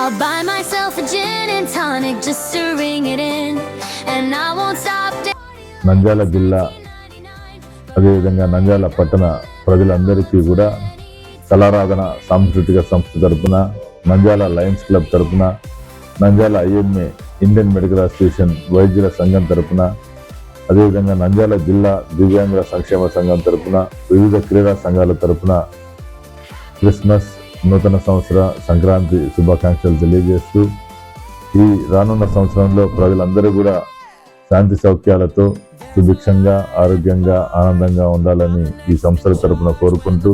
I'll buy myself a gin and tonic just to ring it in, and I won't stop. Nandyal జిల్లా అదేవిధంగా నంద్యాల పట్టణ ప్రజలందరికీ కూడా కళారాధన సాంస్కృతిక సంస్థ తరపున, నంద్యాల లయన్స్ క్లబ్ తరపున, Nandyal IMA Indian medical association వైద్యుల సంఘం తరపున, అదేవిధంగా నంద్యాల జిల్లా దివ్యాంగుల సంక్షేమ సంఘం తరపున, వివిధ క్రీడా సంఘాల తరపున క్రిస్మస్, నూతన సంవత్సర, సంక్రాంతి శుభాకాంక్షలు తెలియజేస్తూ ఈ రానున్న సంవత్సరంలో ప్రజలందరూ కూడా శాంతి సౌఖ్యాలతో సుభిక్షంగా, ఆరోగ్యంగా, ఆనందంగా ఉండాలని ఈ సంస్థల తరపున కోరుకుంటూ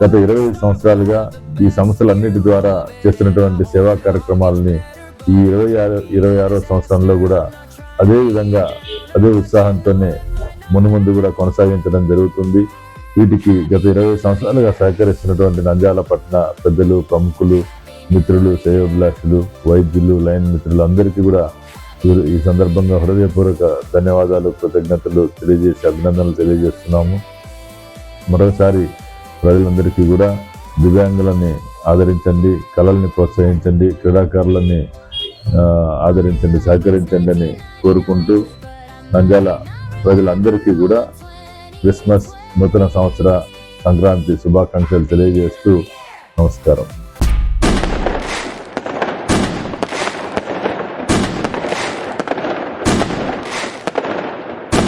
గత 25 సంవత్సరాలుగా ఈ సంస్థలన్నిటి ద్వారా చేస్తున్నటువంటి సేవా కార్యక్రమాలని ఈ 26వ సంవత్సరంలో కూడా అదే విధంగా అదే ఉత్సాహంతోనే మున్ముందు కూడా కొనసాగించడం జరుగుతుంది. వీటికి గత 20 సంవత్సరాలుగా సహకరిస్తున్నటువంటి నంద్యాల పట్టణ పెద్దలు, ప్రముఖులు, మిత్రులు, శ్రేయోభిలాషులు, వైద్యులు, లైన్ మిత్రులు అందరికీ కూడా ఈ సందర్భంగా హృదయపూర్వక ధన్యవాదాలు, కృతజ్ఞతలు తెలియజేసి అభినందనలు తెలియజేస్తున్నాము. మరోసారి ప్రజలందరికీ కూడా దివ్యాంగులని ఆదరించండి, కళల్ని ప్రోత్సహించండి, క్రీడాకారులని ఆదరించండి, సహకరించండి అని కోరుకుంటూ నంద్యాల ప్రజలందరికీ కూడా క్రిస్మస్, నూతన సంవత్సర, సంక్రాంతి శుభాకాంక్షలు తెలియజేస్తూ నమస్కారం.